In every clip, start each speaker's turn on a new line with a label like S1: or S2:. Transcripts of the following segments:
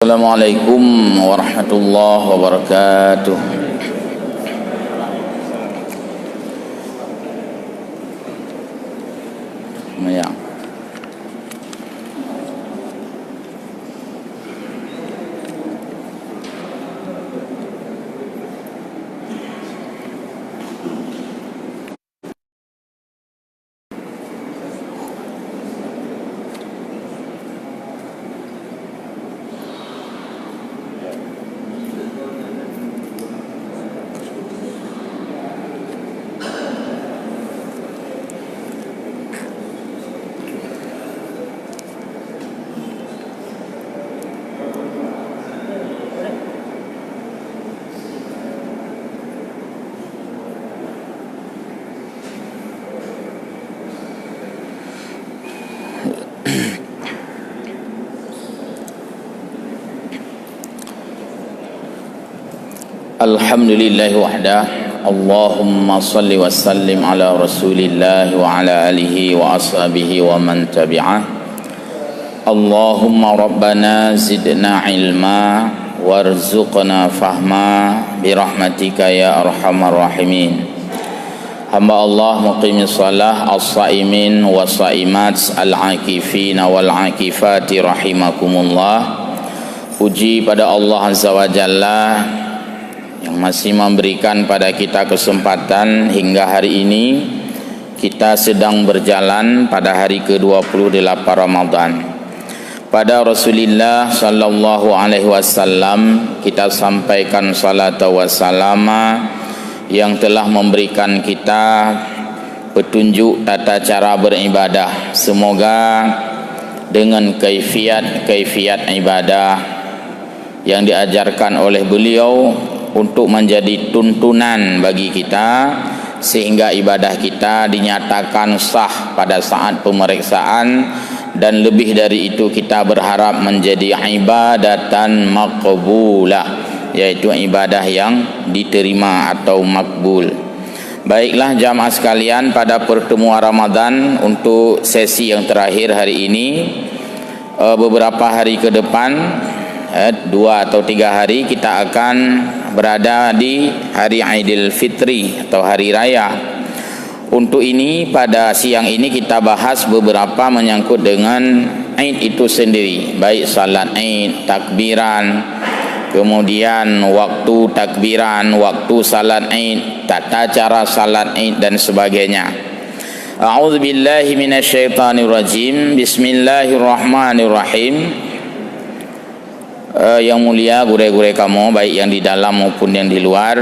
S1: Assalamualaikum warahmatullahi wabarakatuh. Ya. Alhamdulillah wahdah. Allahumma salli wa sallim ala rasulillah wa ala alihi wa ashabihi wa man tabi'ah. Allahumma rabbana zidna ilma warzuqna fahma birahmatika ya arhamar rahimin. Hamba Allah muqimis salah as-saimin wa saimat al-akifin wal akifati rahimakumullah. Puji pada Allah Azza wa Jalla yang masih memberikan pada kita kesempatan hingga hari ini. Kita sedang berjalan pada hari ke-28 Ramadan. Pada Rasulullah sallallahu alaihi wasallam kita sampaikan salat wa salama yang telah memberikan kita petunjuk tata cara beribadah. Semoga dengan kaifiat ibadah yang diajarkan oleh beliau untuk menjadi tuntunan bagi kita, sehingga ibadah kita dinyatakan sah pada saat pemeriksaan, dan lebih dari itu kita berharap menjadi ibadatan maqbulah, yaitu ibadah yang diterima atau makbul. Baiklah jamaah sekalian, pada pertemuan Ramadan untuk sesi yang terakhir hari ini, beberapa hari ke depan, 2 atau 3 hari kita akan berada di hari Aidil Fitri atau hari raya. Untuk ini pada siang ini kita bahas beberapa menyangkut dengan Aid itu sendiri, baik salat Aid, takbiran, kemudian waktu takbiran, waktu salat Aid, tata cara salat Aid dan sebagainya. A'udzubillahi minasyaitonirrajim. Bismillahirrahmanirrahim. Yang mulia guru-guru kamu, baik yang di dalam maupun yang di luar,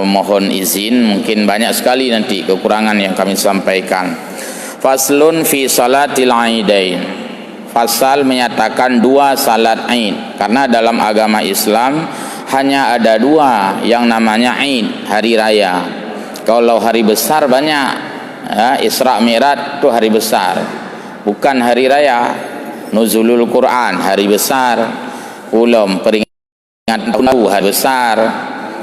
S1: mohon izin, mungkin banyak sekali nanti kekurangan yang kami sampaikan. Faslun fi salatil aidain. Fasal menyatakan 2 salat Aid, karena dalam agama Islam hanya ada 2 yang namanya Aid, hari raya. Kalau hari besar banyak, Isra Mi'raj itu hari besar, bukan hari raya. Nuzulul Quran hari besar, ulam peringatan tahun hari besar.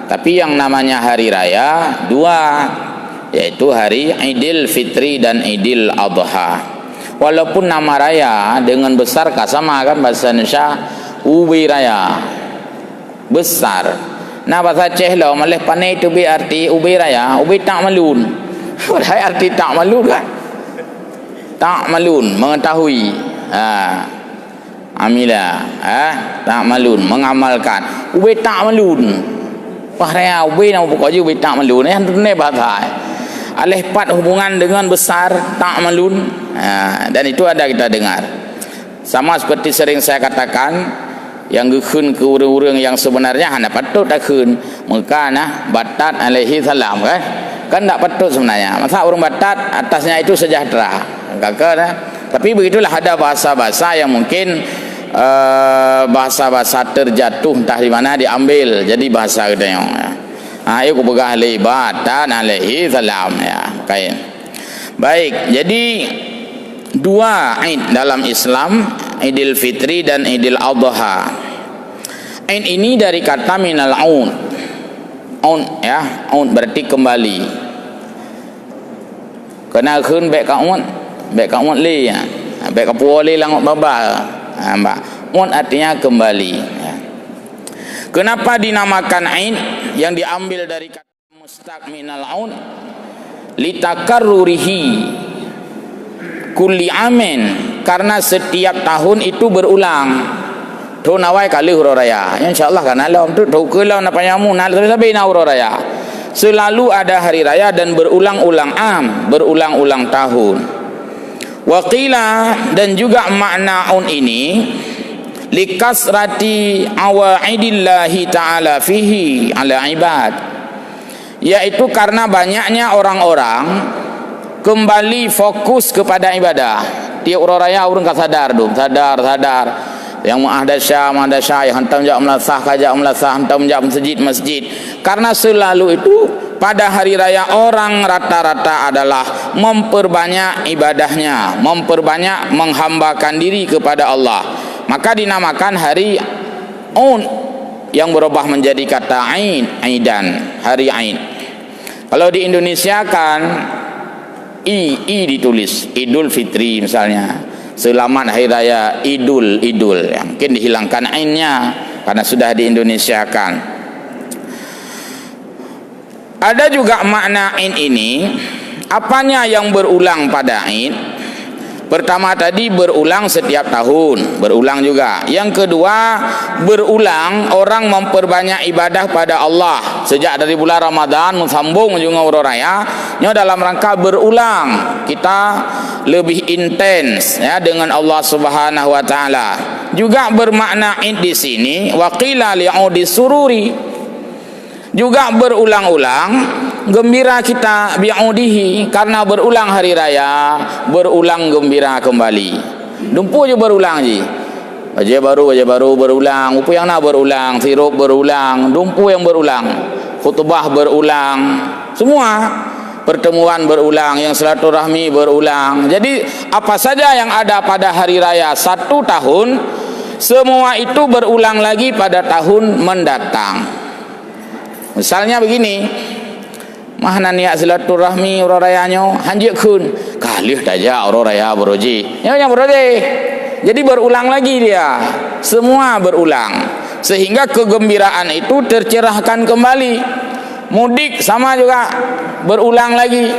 S1: Tapi yang namanya hari raya 2, yaitu hari Idul Fitri dan Idul Adha. Walaupun nama raya dengan besar sama kan, bahasa Indonesia ubi raya besar. Nah bahasa Aceh lah malih panai itu berarti ubi raya, ubi tak malun. Hai arti tak malun kan? Tak malun, mengetahui. Amila, tak malun, mengamalkan. Ube tak malun. Wah raya ube nama pokoknya ube tak malun. Yang ni bahasa. Alih pat hubungan dengan besar, tak malun. Dan itu ada kita dengar. Sama seperti sering saya katakan, yang gekun ke urang-urang yang sebenarnya hanya patut tak kun. Maka Batat alaihi salam kan? Kan tak patut sebenarnya. Masa orang Batat atasnya itu sejahtera. Kakak tapi begitulah, ada bahasa-bahasa yang mungkin bahasa-bahasa terjatuh entah di mana diambil jadi bahasa katanya. Ayo ku pegah Batat alaihi salam ya. Baik, jadi 2 Aid dalam Islam, Idul Fitri dan Idul Adha. Aid ini dari kata minal aun. Aun ya, aun berarti kembali. Kena khun baik kaun, baik kaun li ya. Baik kapua li langot baba. Mbak, aun artinya kembali ya. Kenapa dinamakan Ain yang diambil dari kata mustaq minal aun? Litakarrurihi kulli amin, karena setiap tahun itu berulang. Tu nawai kali huru raya. Insyaallah kan alam tu kelau na panyamu na sabi na huru raya. Selalu ada hari raya dan berulang-ulang berulang-ulang tahun. Wa qila, dan juga makna aun ini likasrati awaidillahi ta'ala fihi ala ibad, yaitu karena banyaknya orang-orang kembali fokus kepada ibadah. Tiap orang raya orang tak sadar sadar yang muahdasyah yang hantam jak melasah hantam jak masjid. Karena selalu itu pada hari raya orang rata-rata adalah memperbanyak ibadahnya, memperbanyak menghambakan diri kepada Allah. Maka dinamakan hari Aun yang berubah menjadi kata Aidan, hari Ain. Kalau di Indonesia kan I ditulis, Idul Fitri misalnya, selamat hari raya Idul ya, mungkin dihilangkan ainnya karena sudah di Indonesia kan. Ada juga makna ain ini, apanya yang berulang pada ain? Pertama tadi berulang setiap tahun, berulang juga. Yang kedua, berulang orang memperbanyak ibadah pada Allah. Sejak dari bulan Ramadan sambung juga Huru Raya, dalam rangka berulang kita lebih intens ya dengan Allah Subhanahu wa taala. Juga bermakna di sini waqila li'udi sururi. Juga berulang-ulang gembira kita bi'udihi, karena berulang hari raya, berulang gembira kembali. Dumpu je berulang je. Wajah baru berulang, upu yang nak berulang, sirup berulang, dumpu yang berulang, khutbah berulang, semua pertemuan berulang, yang silaturahmi berulang. Jadi apa saja yang ada pada hari raya satu tahun, semua itu berulang lagi pada tahun mendatang. Misalnya begini, mahna niat silaturahmi Huru Rayanya hanjek kun kalih daja Huru Raya beroji. Yang beroji. Jadi berulang lagi dia. Semua berulang. Sehingga kegembiraan itu tercerahkan kembali. Mudik sama juga berulang lagi.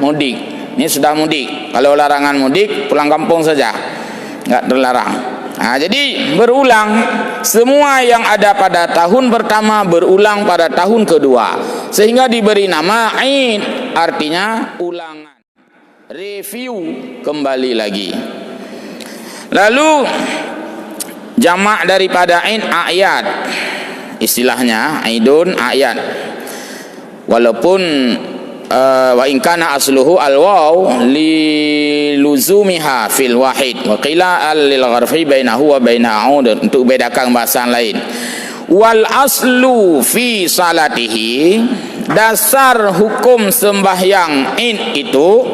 S1: Mudik. Ini sudah mudik. Kalau larangan mudik pulang kampung saja. Enggak terlarang. Nah, jadi berulang, semua yang ada pada tahun pertama berulang pada tahun kedua, sehingga diberi nama Ain, artinya ulangan, review kembali lagi. Lalu jamak daripada Ain ayat, istilahnya Aidun ayat, walaupun wa in kana asluhu al-waw li luzumiha fil wahid wa qila lil gharfi bainahu wa baina aud, untuk bedakan bahasa lain. Wal aslu fi salatihi, dasar hukum sembahyang in itu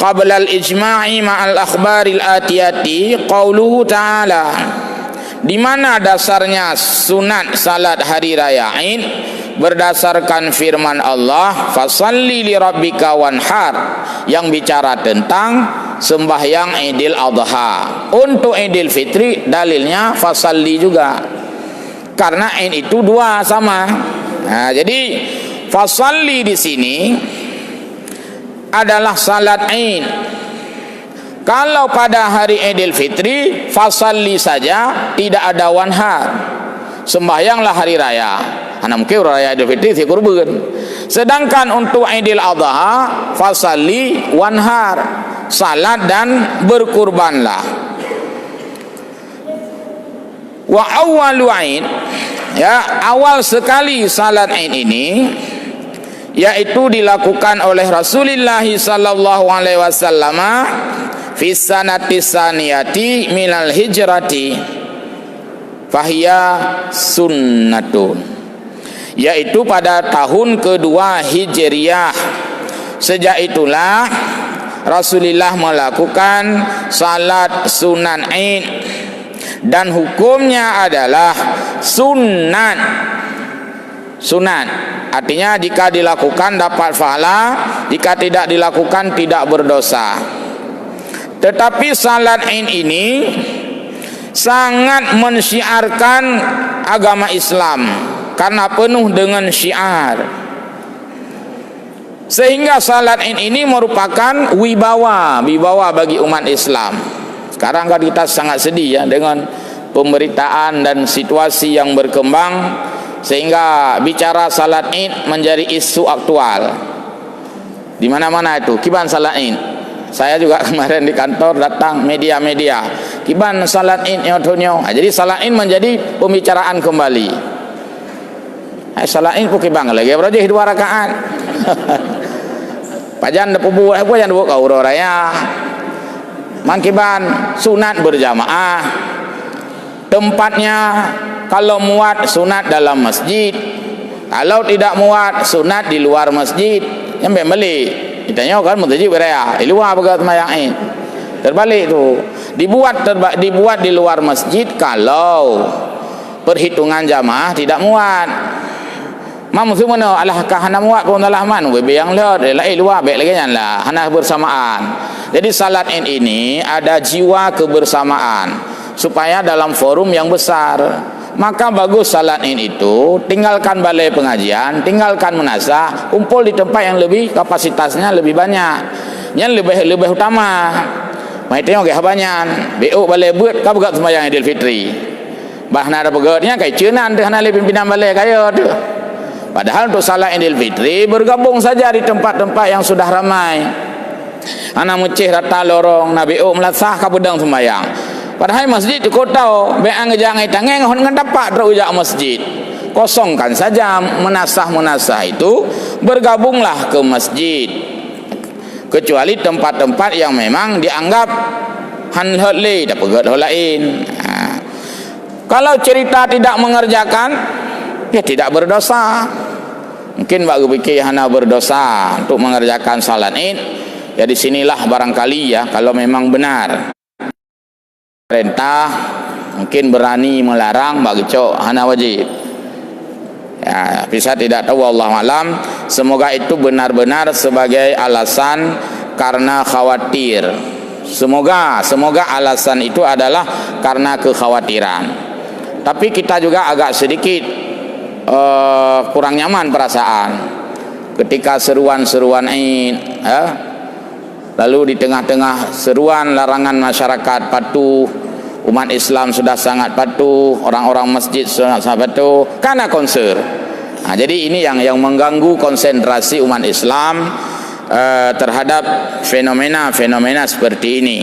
S1: qabla al ijma'i ma'al akhbaril atiyati qauluhu ta'ala, di mana dasarnya sunat salat hari raya Ain berdasarkan firman Allah fasalli li rabbika wanhar, yang bicara tentang sembahyang Idul Adha. Untuk Idul Fitri dalilnya fasalli juga, karena Ain itu dua sama. Nah, jadi fasalli di sini adalah salat Ain. Kalau pada hari Idul Fitri fasalli saja, tidak ada wanhar, sembahyanglah hari raya. Anak mungkin raya Idul Fitri si kurban. Sedangkan untuk Idul Adha fasalli wanhar, salat dan berkurbanlah. Wa awwalu Ain, ya, awal sekali salat Ain ini yaitu dilakukan oleh Rasulullah sallallahu alaihi wasallam fi sanati saniyati minal hijrati fahiya sunnatun, yaitu pada tahun kedua Hijriah. Sejak itulah Rasulullah melakukan salat sunan Ain, dan hukumnya adalah sunat. Sunat artinya jika dilakukan dapat pahala, jika tidak dilakukan tidak berdosa. Tetapi salat Ain ini sangat mensyiarkan agama Islam karena penuh dengan syiar. Sehingga salat Id ini merupakan wibawa bagi umat Islam. Sekarang kan kita sangat sedih ya dengan pemberitaan dan situasi yang berkembang, sehingga bicara salat Id menjadi isu aktual di mana-mana itu. Kiban salat Id. Saya juga kemarin di kantor datang media-media. Kiban salat Id nyotonyo. Jadi salat Id menjadi pembicaraan kembali. Salat Id pun kibang lagi berarti 2 rakaat. Pajan depu buat apa yang buat kau raya. Man kiban sunat berjamaah. Tempatnya kalau muat sunat dalam masjid, kalau tidak muat sunat di luar masjid. Yang beli ditanya kan masjid beraya di luar begat sembahyang Id. Terbalik tu, dibuat di luar masjid kalau perhitungan jamaah tidak muat. Mam tu mana alahkah hana muat pun dalah man we yang lihat luar baik lagi lah hana bersamaan. Jadi salat Id ini ada jiwa kebersamaan supaya dalam forum yang besar. Maka bagus salat Id itu tinggalkan balai pengajian, tinggalkan munasah, kumpul di tempat yang lebih kapasitasnya lebih banyak, yang lebih utama. Mai tengok ke habanyan, BO balai buat ka begat sembahyang Idul Fitri. Bahna ada begatnya kai ceunan teh hana pimpinan balai kaya tu. Padahal untuk salat Idul Fitri bergabung saja di tempat-tempat yang sudah ramai. Ana mucih rata lorong na BO melasah ka pedang sembahyang. Padahal masjid di kota, beang jangan tangeng hon dapat terujak masjid. Kosongkan saja munasah itu, bergabunglah ke masjid. Kecuali tempat-tempat yang memang dianggap hanhole dak pegat lain. Kalau cerita tidak mengerjakan, ya tidak berdosa. Mungkin bagi fikih hana berdosa untuk mengerjakan salat Id. Ya di sinilah barangkali ya kalau memang benar. Perintah mungkin berani melarang bagi cok hana wajib. Ya, bisa tidak tahu Allah alam. Semoga itu benar-benar sebagai alasan karena khawatir. Semoga alasan itu adalah karena kekhawatiran. Tapi kita juga agak sedikit kurang nyaman perasaan ketika seruan-seruan Id, lalu di tengah-tengah seruan larangan masyarakat patuh, umat Islam sudah sangat patuh, orang-orang masjid sudah sangat patuh karena konser. Jadi ini yang mengganggu konsentrasi umat Islam terhadap fenomena-fenomena seperti ini.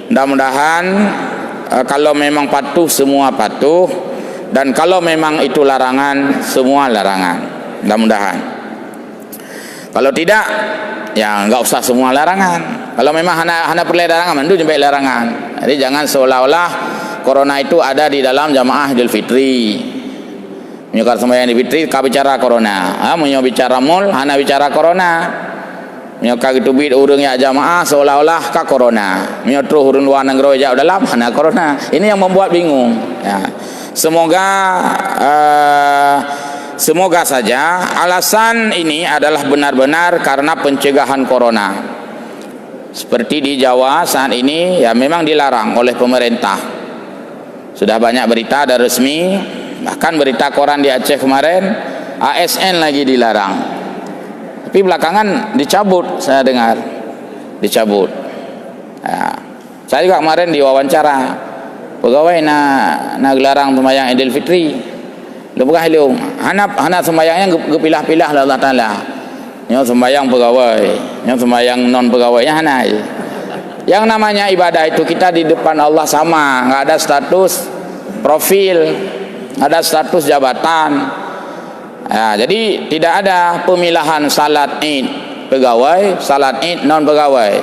S1: Mudah-mudahan kalau memang patuh semua patuh, dan kalau memang itu larangan semua larangan. Mudah-mudahan. Kalau tidak, ya enggak usah semua larangan. Kalau memang hana perlu larangan, mandu sampai larangan. Jadi jangan seolah-olah corona itu ada di dalam jamaah Idul Fitri. Menyukar sembahyang Idul Fitri ka bicara corona. Menyo bicara mul hana bicara corona. Menyukar itu bid urang ya jamaah seolah-olah ka corona. Menyo terus urang luar negeri jauh dalam hana corona. Ini yang membuat bingung. Ya. Semoga saja alasan ini adalah benar-benar karena pencegahan corona. Seperti di Jawa saat ini ya memang dilarang oleh pemerintah. Sudah banyak berita ada resmi, bahkan berita koran di Aceh kemarin ASN lagi dilarang. Tapi belakangan dicabut, saya dengar dicabut. Ya. Saya juga kemarin diwawancara pegawai na gelarang sembahyang Idul Fitri. Lepagah ilung hana sembahyangnya gepilah-pilah lah Allah Taala. Nyo sembahyang pegawai, nyo sembahyang non pegawainya hana. Yang namanya ibadah itu kita di depan Allah sama, enggak ada status profil, enggak ada status jabatan. Ya, jadi tidak ada pemilahan salat Id pegawai, salat Id non pegawai.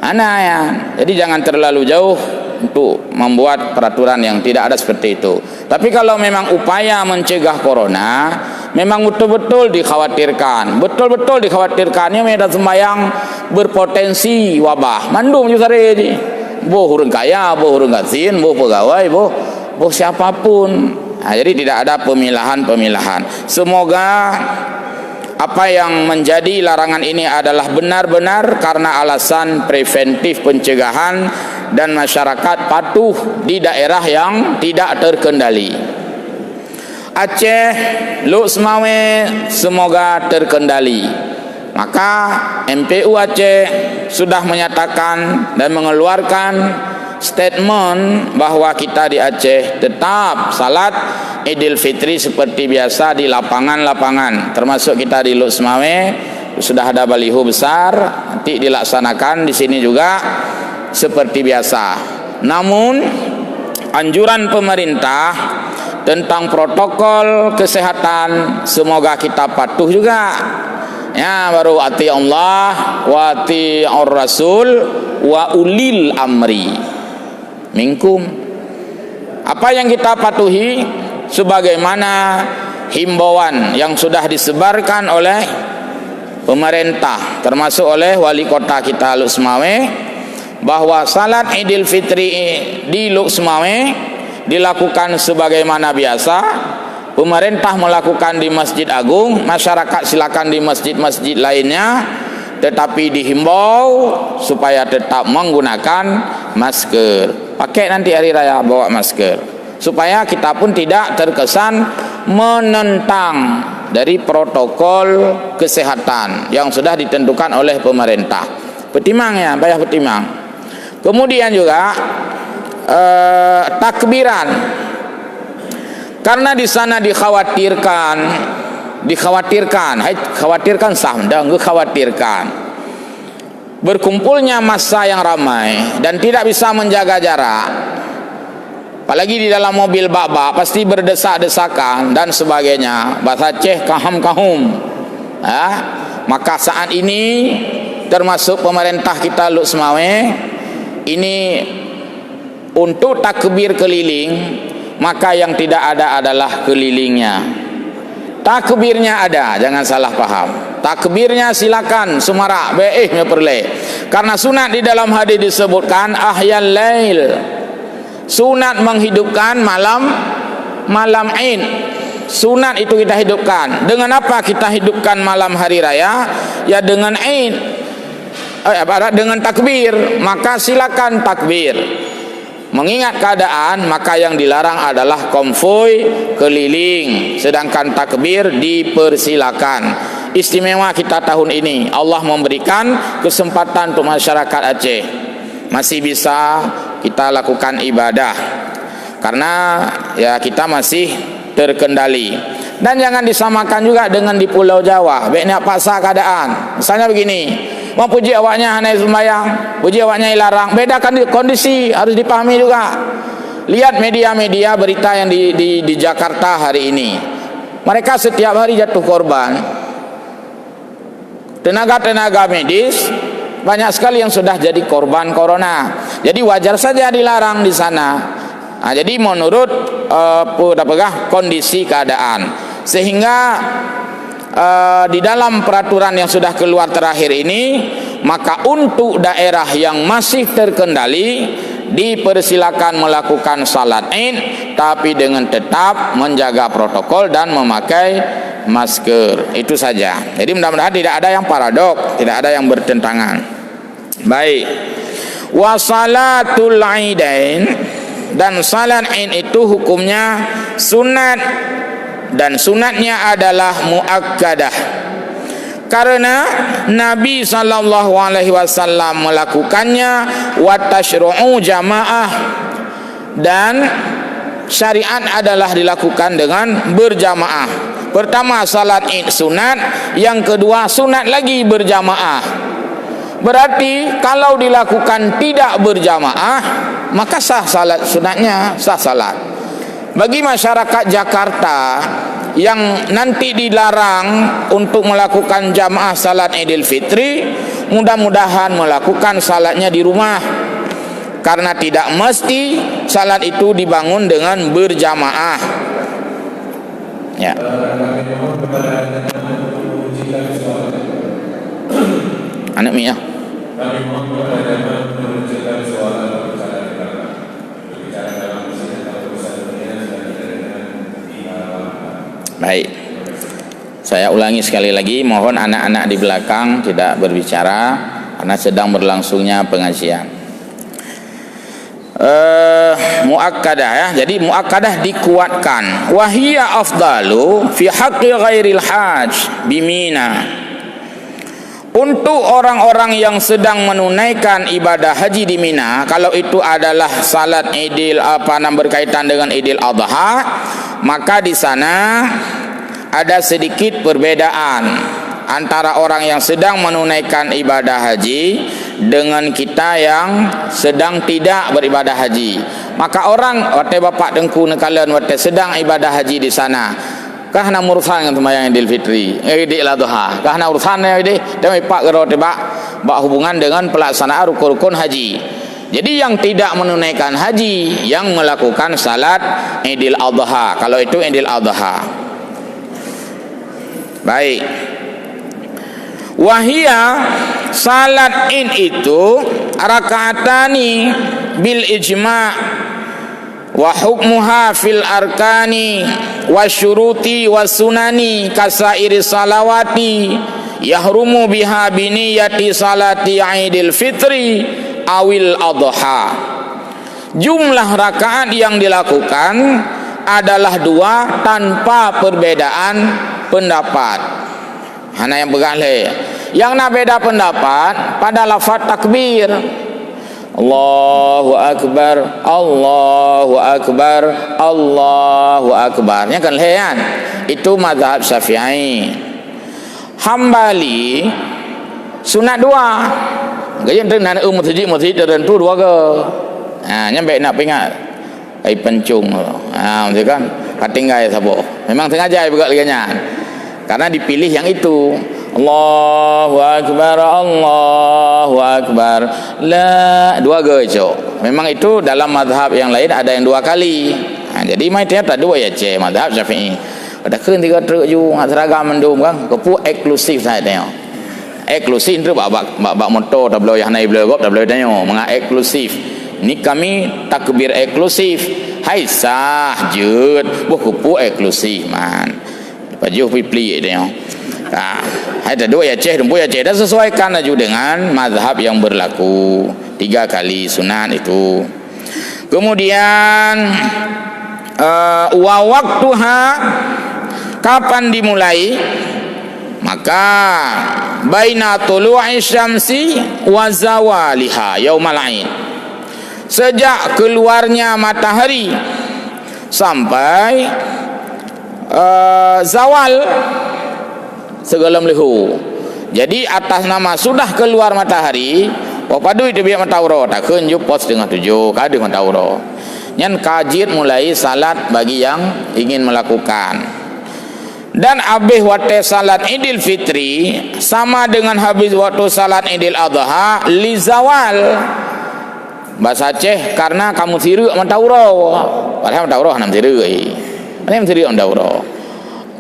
S1: Hana ya. Jadi jangan terlalu jauh untuk membuat peraturan yang tidak ada seperti itu. Tapi kalau memang upaya mencegah corona memang betul-betul dikhawatirkan, betul-betul dikhawatirkannya medan sembahyang berpotensi wabah. Mandum jusare ji. Boh hurun kaya, boh hurun gasin, boh pegawai, boh siapapun. Jadi tidak ada pemilahan-pemilahan. Semoga apa yang menjadi larangan ini adalah benar-benar karena alasan preventif pencegahan dan masyarakat patuh di daerah yang tidak terkendali. Aceh, Luk Semawe semoga terkendali. Maka MPU Aceh sudah menyatakan dan mengeluarkan statement bahwa kita di Aceh tetap salat Idul Fitri seperti biasa di lapangan-lapangan, termasuk kita di Luk Semawe sudah ada baliho besar, nanti dilaksanakan di sini juga seperti biasa. Namun anjuran pemerintah tentang protokol kesehatan semoga kita patuh juga. Ya, baru ati Allah wa ati ar-rasul wa ulil amri minkum. Apa yang kita patuhi sebagaimana himbauan yang sudah disebarkan oleh pemerintah, termasuk oleh wali kota kita Luk Semawe, bahwa salat Idul Fitri di Luk Semawe dilakukan sebagaimana biasa. Pemerintah melakukan di Masjid Agung, masyarakat silakan di masjid-masjid lainnya, tetapi dihimbau supaya tetap menggunakan masker. Pakai nanti hari raya bawa masker, supaya kita pun tidak terkesan menentang dari protokol kesehatan yang sudah ditentukan oleh pemerintah. Petimang ya, bayar petimang. Kemudian juga takbiran, karena di sana dikhawatirkan sah, dikhawatirkan berkumpulnya massa yang ramai dan tidak bisa menjaga jarak. Apalagi di dalam mobil bak-bak pasti berdesak-desakan dan sebagainya. Bahasa Aceh kahum-kahum. Maka saat ini termasuk pemerintah kita Luk Semawe ini untuk takbir keliling, maka yang tidak ada adalah kelilingnya. Takbirnya ada, jangan salah paham. Takbirnya silakan semarak baiknya perle. Karena sunat di dalam hadis disebutkan ahyal lail. Sunat menghidupkan malam Id. Sunat itu kita hidupkan. Dengan apa kita hidupkan malam hari raya? Ya dengan Id. Dengan takbir. Maka silakan takbir. Mengingat keadaan, maka yang dilarang adalah konvoi keliling, sedangkan takbir dipersilakan. Istimewa kita tahun ini, Allah memberikan kesempatan untuk masyarakat Aceh masih bisa kita lakukan ibadah karena ya kita masih terkendali. Dan jangan disamakan juga dengan di Pulau Jawa. Baiknya paksa keadaan. Misalnya begini, mau puji awaknya hanai sembahyang, puji awaknya dilarang. Bedakan kondisi, harus dipahami juga. Lihat media-media berita yang di Jakarta hari ini. Mereka setiap hari jatuh korban. Tenaga-tenaga medis banyak sekali yang sudah jadi korban corona. Jadi wajar saja dilarang di sana. Nah, jadi menurut kondisi keadaan. Sehingga di dalam peraturan yang sudah keluar terakhir ini, maka untuk daerah yang masih terkendali dipersilakan melakukan salat Id, tapi dengan tetap menjaga protokol dan memakai masker. Itu saja. Jadi mudah-mudahan tidak ada yang paradok, tidak ada yang bertentangan. Baik. Wa salatul Idain, dan salat Id itu hukumnya sunat, dan sunatnya adalah muakkadah karena Nabi SAW melakukannya, wa tasyru'u jamaah, dan syariat adalah dilakukan dengan berjamaah. Pertama salat Id sunat, yang kedua sunat lagi berjamaah. Berarti kalau dilakukan tidak berjamaah, maka sah salat sunatnya, sah salat. Bagi masyarakat Jakarta yang nanti dilarang untuk melakukan jamaah salat Idul Fitri, mudah-mudahan melakukan salatnya di rumah, karena tidak mesti salat itu dibangun dengan berjamaah. Ya. Anak Mia. Baik, saya ulangi sekali lagi, mohon anak-anak di belakang tidak berbicara karena sedang berlangsungnya pengajian. muakkadah ya. Jadi muakkadah dikuatkan. Wahia afdalu fi haqqi ghairil hajj bimina. Untuk orang-orang yang sedang menunaikan ibadah haji di Mina, kalau itu adalah salat Idul berkaitan dengan Idul Adha, maka di sana ada sedikit perbedaan antara orang yang sedang menunaikan ibadah haji dengan kita yang sedang tidak beribadah haji. Maka orang wate bapak dengku nekalan wate sedang ibadah haji di sana, kah nak urusan dengan sembahyang Idul Fitri, Idul Adha, kah nak urusannya ini, dan pak gero tebak hubungan dengan pelaksanaan rukun-rukun haji. Jadi yang tidak menunaikan haji yang melakukan salat Idul Adha, kalau itu Idul Adha. Baik. Wahia salat Id itu rakaatani bil ijma' wa hukmuha fil arkani wa syuruti wa sunani kasairi salawati yahrumu biha biniyati salati Idul Fitri awil adha. Jumlah rakaat yang dilakukan adalah 2 tanpa perbedaan pendapat. Hana yang begalih. Yang nak beda pendapat pada lafaz takbir. Allahu Akbar, Allahu Akbar, Allahu Akbar. Nya kan lehan. Itu mazhab Syafi'i. Hambali sunat 2. Gaya dengan masjid tertentu 2 ke. Nyampe nak pingat. Ai pencung. Maksud kan katinggai sabo. Memang sengaja buat liganya. Karena dipilih yang itu. Allahu Akbar, Allahu Akbar. La 2 gejo. Memang itu dalam mazhab yang lain ada yang 2 kali. Jadi mai tiap tak 2 ya ce mazhab Syafi'i. Pada keun 3 truk ju seragam mendum kan. Kepu eksklusif saya tengok. Eksklusif tu bak motor tak boleh yang naik boleh gop tak boleh tengok. Menga eksklusif. Ni kami takbir eksklusif. Hai sah jut. Buh kepu eksklusif man. Baju pili dia. Ada 2 ya ceh, 2 ya ceh. Dan sesuaikan aja dengan mazhab yang berlaku 3 kali sunat itu. Kemudian wa waktuha kapan dimulai? Maka baina tulu'i syamsi wa zawaliha yaumal aid. Sejak keluarnya matahari sampai zawal segalam lehu. Jadi atas nama sudah keluar matahari, padu itu biar matahuro tak keun pos 6:30 kadi matahuro. Nyan kajit mulai salat bagi yang ingin melakukan. Dan habis waktu salat Idul Fitri sama dengan habis waktu salat Idul Adha li zawal. Bahasa Aceh karena kamu siru matahuro. Padahal matahuro hanam siru. Ini menteri Ondauro.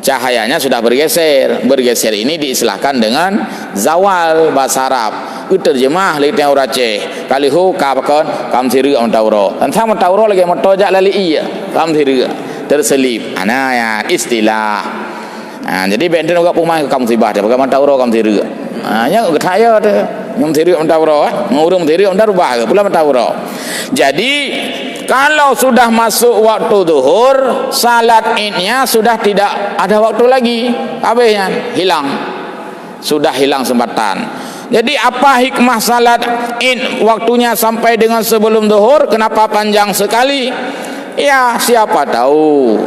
S1: Cahayanya sudah bergeser. Bergeser ini diistilahkan dengan zawal bahasa Arab. Terjemah lihat yang Aceh. Kalihu kapakon kam siru Ondauro. Dan sama Ondauro lagi motojak lali iya. Kam siru terselip. Ana ya istilah. Jadi benten juga pumah kam sibah dia. Bagaimana Ondauro kam siru. Nya ketaya tu. Nyum siru Ondauro. Ngurung siru Ondauro bah. Pula Ondauro. Jadi kalau sudah masuk waktu zuhur, salat Idnya sudah tidak ada waktu lagi. Habisnya hilang. Sudah hilang sempatan. Jadi apa hikmah salat Id waktunya sampai dengan sebelum zuhur? Kenapa panjang sekali? Ya, siapa tahu.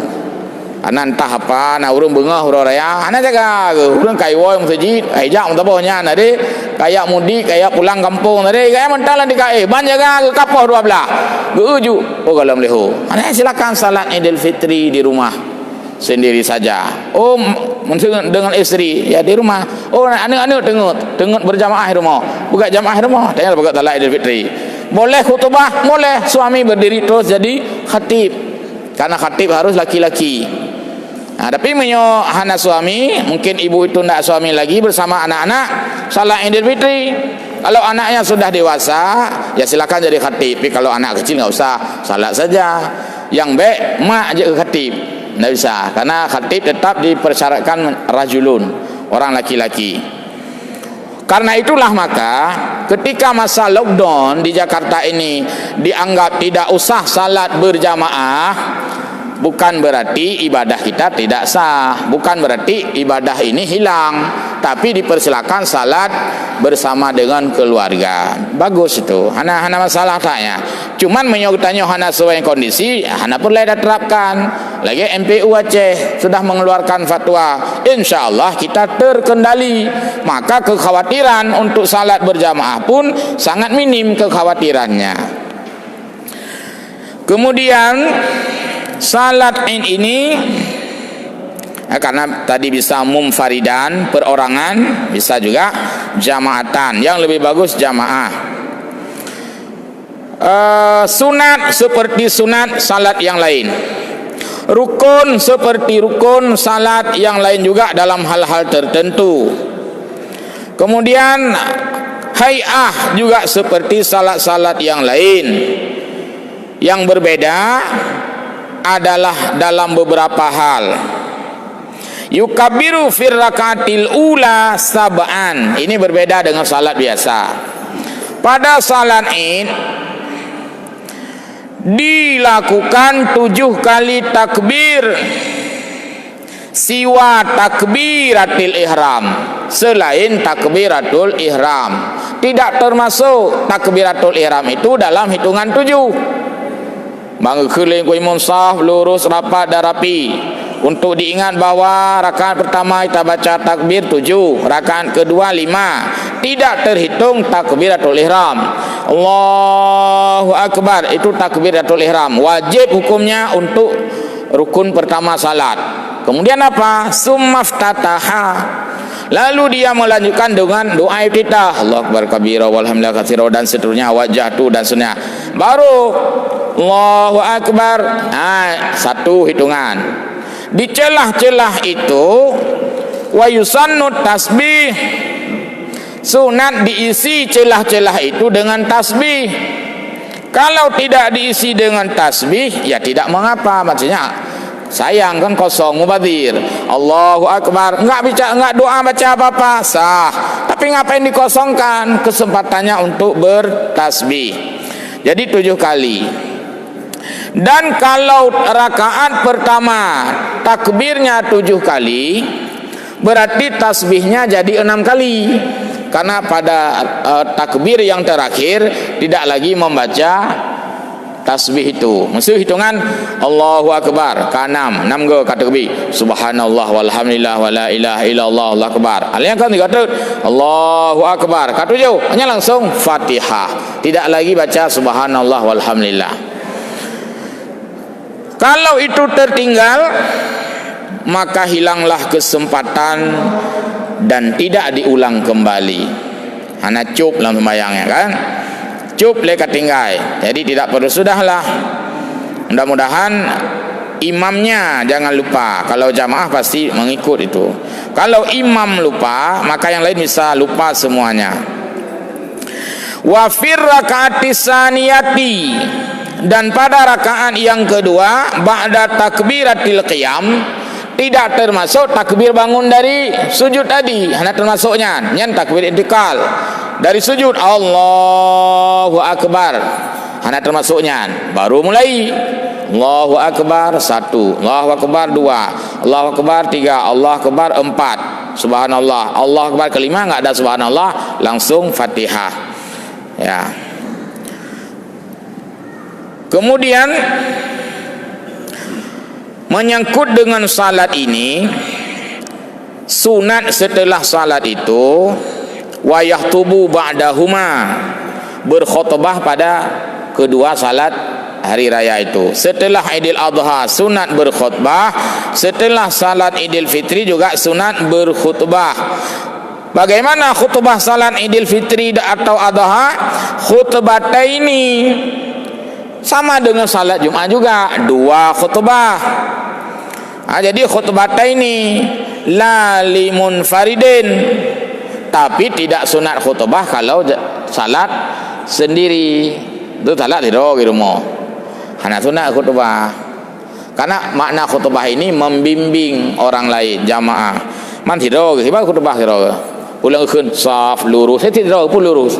S1: Anan entah apa, na urang bengah urang raya, ana jaga urang kaiwoi masjid, ajak mutabohnya nade, kayak mudik, kayak pulang kampung nade, kayak mentalan di kae, ban jaga kapoh 12. Geuju, oh galam leho. Ana silakan salat Idul Fitri di rumah sendiri saja. Oh, dengan istri ya di rumah. Oh, anak-anak tengut berjamaah di rumah. Buka jamaah di rumah, tanya buka salat Idul Fitri. Boleh khutbah, boleh suami berdiri terus jadi khatib. Karena khatib harus laki-laki. Tapi menyo hana suami, mungkin ibu itu tidak suami lagi bersama anak-anak salat Idul Fitri. Kalau anaknya sudah dewasa, ya silakan jadi khatib. Tapi kalau anak kecil nggak usah, salat saja. Yang baik mak aja ke khatib, nggak bisa. Karena khatib tetap dipersyaratkan rajulun, orang laki-laki. Karena itulah maka ketika masa lockdown di Jakarta ini dianggap tidak usah salat berjamaah, bukan berarti ibadah kita tidak sah, bukan berarti ibadah ini hilang, tapi dipersilakan salat bersama dengan keluarga. Bagus itu. Hana masalah taknya. Cuman menyogtanya hana sesuai kondisi, hana pun lain terapkan. Lagi MPU Aceh sudah mengeluarkan fatwa. Insyaallah kita terkendali. Maka kekhawatiran untuk salat berjamaah pun sangat minim kekhawatirannya. Kemudian salat Id ini karena tadi bisa mumfaridan, perorangan, bisa juga jamaatan. Yang lebih bagus jamaah. Sunat seperti sunat salat yang lain. Rukun seperti rukun salat yang lain juga dalam hal-hal tertentu. Kemudian hay'ah juga seperti salat-salat yang lain. Yang berbeda adalah dalam beberapa hal. Yukabiru fir rakaatil ula sab'an. Ini berbeda dengan salat biasa. Pada salat Id dilakukan 7 kali takbir siwa takbiratil ihram, selain takbiratul ihram. Tidak termasuk takbiratul ihram itu dalam hitungan 7. Bangun keliling ku imam saf lurus rapat dan rapi. Untuk diingat bahwa rakaat pertama kita baca takbir 7, rakaat kedua 5. Tidak terhitung takbiratul ihram. Allahu Akbar, itu takbiratul ihram. Wajib hukumnya untuk rukun pertama salat. Kemudian apa? Summaftataha. Lalu dia melanjutkan dengan doa iftitah. Allahu Akbar kabira walhamdulillah katsira dan seterusnya, wajhatu dan sunnah. Baru Allahu Akbar. Satu hitungan. Di celah-celah itu wa yusannu tasbih. Sunat diisi celah-celah itu dengan tasbih. Kalau tidak diisi dengan tasbih, ya tidak mengapa. Maksudnya sayang kan kosong mubadir. Allahu Akbar, enggak doa baca apa-apa, sah. Tapi ngapain dikosongkan kesempatannya untuk bertasbih? Jadi 7 kali. Dan kalau rakaat pertama takbirnya 7 kali, berarti tasbihnya jadi 6 kali. Karena pada takbir yang terakhir tidak lagi membaca tasbih itu. Maksud hitungan Allahu Akbar ke-6, 6 ke takbir. Subhanallah walhamdulillah wala ilaha illallah Allahu Akbar. Alian kan dikata Allahu Akbar. Ke-7 hanya langsung Fatihah. Tidak lagi baca subhanallah walhamdulillah. Kalau itu tertinggal, maka hilanglah kesempatan dan tidak diulang kembali. Hana cup dalam sembahyangnya kan, cup leka tinggai. Jadi tidak perlu, sudahlah. Mudah-mudahan imamnya jangan lupa. Kalau jamaah pasti mengikut itu. Kalau imam lupa, maka yang lain bisa lupa semuanya. Wa fir rakaatis saniyati, dan pada rakaat yang kedua ba'da takbiratil qiyam, tidak termasuk takbir bangun dari sujud tadi. Hanya termasuknya yang takbir intikal dari sujud Allahu Akbar. Hanya termasuknya baru mulai Allahu Akbar 1, Allahu Akbar 2, Allahu Akbar 3, Allahu Akbar 4, Subhanallah. Allahu Akbar kelima enggak ada subhanallah, langsung Fatihah. Ya. Kemudian menyangkut dengan salat ini, sunat setelah salat itu wa yahtubu ba'dahuma, berkhutbah pada kedua salat hari raya itu. Setelah Idul Adha sunat berkhutbah, setelah salat Idul Fitri juga sunat berkhutbah. Bagaimana khutbah salat Idul Fitri atau Adha? Khutbataini, sama dengan salat Jumat juga, 2 khutbah. Jadi khutbataini la limunfaridin, tapi tidak sunat khutbah kalau salat sendiri. Itu salat di rumah. Hanya sunat khutbah. Karena makna khutbah ini membimbing orang lain, jamaah. Man tidur, siapa khutbah tidur? ulang keun saf lurus, saya tidak pun lurus.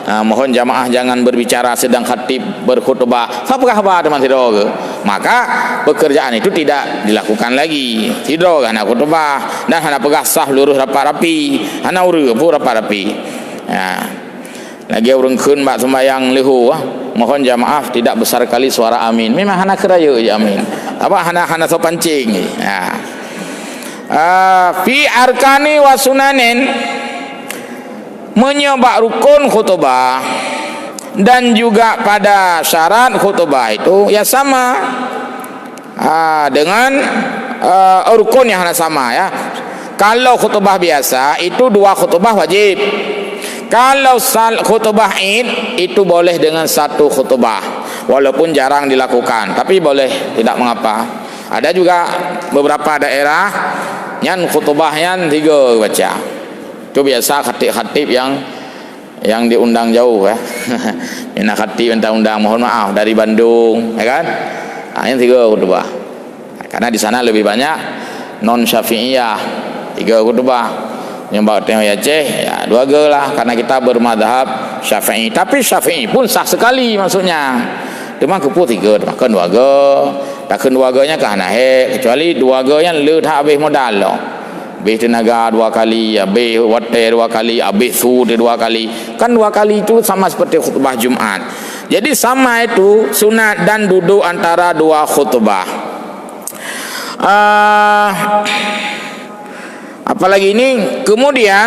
S1: Mohon jamaah jangan berbicara sedang khatib berkhutbah. Sapakah apa teman tidak ke? Maka pekerjaan itu tidak dilakukan lagi. Tidak hana khutbah dan hana pegah saf lurus rapat rapi, hana uru pun rapat rapi. Lagi urang keun bak sembahyang lehu, mohon jamaah tidak besar kali suara amin. Memang hana keraya je amin. Apa hana so pancing. Fi arkani wa sunanin, menyebab rukun khutbah dan juga pada syarat khutbah itu ya sama dengan rukun yang sama ya. Kalau khutbah biasa itu 2 khutbah wajib. Kalau khutbah Id itu boleh dengan 1 khutbah, walaupun jarang dilakukan, tapi boleh, tidak mengapa. Ada juga beberapa daerah yang khutbahnya 3 baca. Itu biasa khatib-khatib yang diundang jauh ya. Ini khatib minta undang, mohon maaf dari Bandung, ya kan? Yang 3 khutbah. Karena di sana lebih banyak non Syafi'iyah, 3 khutbah. Yang bawa tengok ya Aceh ya 2 ge lah, karena kita bermadhab Syafi'i. Tapi Syafi'i pun sah sekali maksudnya. Cuma kepu 3, makan 2 ge. Takkan 2 ge-nya ke hanahe, kecuali 2 ge-nya le tak habis modal loh. Habis tenaga 2 kali, habis water 2 kali, habis su 2 kali. Kan 2 kali itu sama seperti khutbah Jumat. Jadi sama itu sunat dan duduk antara 2 khutbah. Apalagi ini kemudian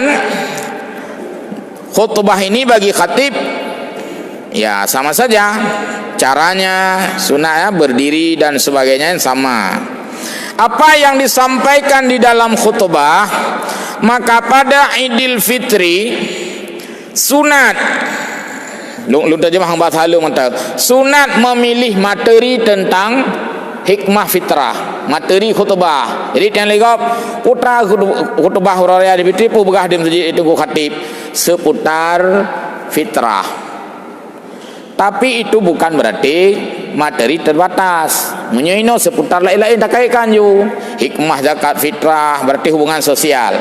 S1: khutbah ini bagi khatib ya sama saja caranya, sunahnya berdiri dan sebagainya sama. Apa yang disampaikan di dalam khutbah, maka pada Idul Fitri sunat lu terjemah bahasa halus mantap, sunat memilih materi tentang hikmah fitrah, materi khutbah. Jadi yang legap putra khutbah raya di Fitri pu begah di masjid itu khatib seputar fitrah. Tapi itu bukan berarti materi terbatas. Menyoino seputar lain-lain tak kaitkan ju. Hikmah zakat fitrah berarti hubungan sosial.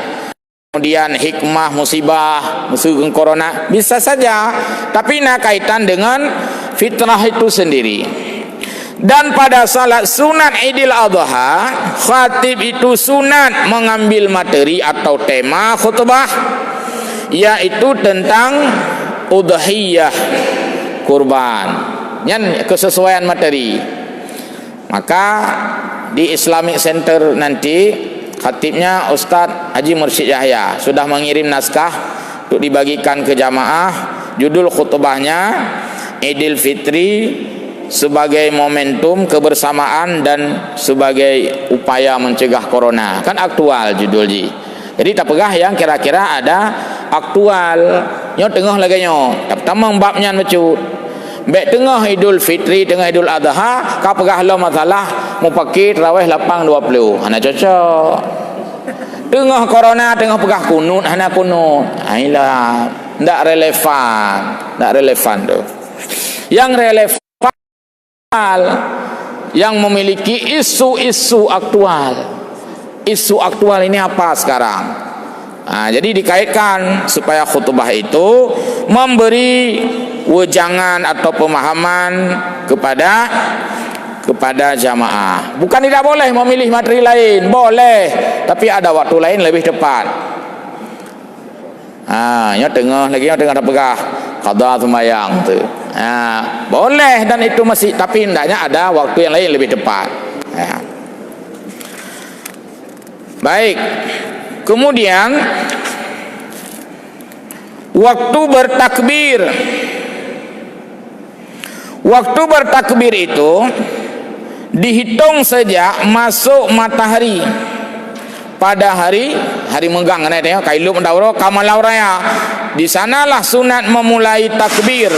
S1: Kemudian hikmah musibah, musuh corona bisa saja, tapi nak kaitan dengan fitrah itu sendiri. Dan pada salat sunat Idul Adha, khatib itu sunat mengambil materi atau tema khutbah, yaitu tentang udhiyah, kurban, yang kesesuaian materi. Maka di Islamic Center nanti khatibnya Ustadz Haji Mursyid Yahya sudah mengirim naskah untuk dibagikan ke jamaah. Judul khutbahnya Idul Fitri sebagai momentum kebersamaan dan sebagai upaya mencegah corona. Kan aktual judul ji. Jadi tak pegah yang kira-kira ada aktual. Nyo tengah lagi nyo. Tamang babnya mecut. Bek tengah Idul Fitri, tengah Idul Adha, kau pegah lo masalah mau pakai tarawih 8.20. Hana cocok. Tengah corona, tengah pegah kunut, hana kunut. Ailah, ndak relevan tu. Yang relevan yang memiliki isu-isu aktual. Isu aktual ini apa sekarang? Jadi dikaitkan supaya khutbah itu memberi wejangan atau pemahaman kepada jamaah. Bukan tidak boleh memilih materi lain, boleh, tapi ada waktu lain lebih tepat. Nya tengah tak pegah qada sembahyang tu. Boleh dan itu masih, tapi hendaknya ada waktu yang lain lebih tepat. Baik. Kemudian waktu bertakbir. Waktu bertakbir itu dihitung sejak masuk matahari pada hari menggang kan tengok kailu mendauro kamalau raya. Di sanalah sunat memulai takbir.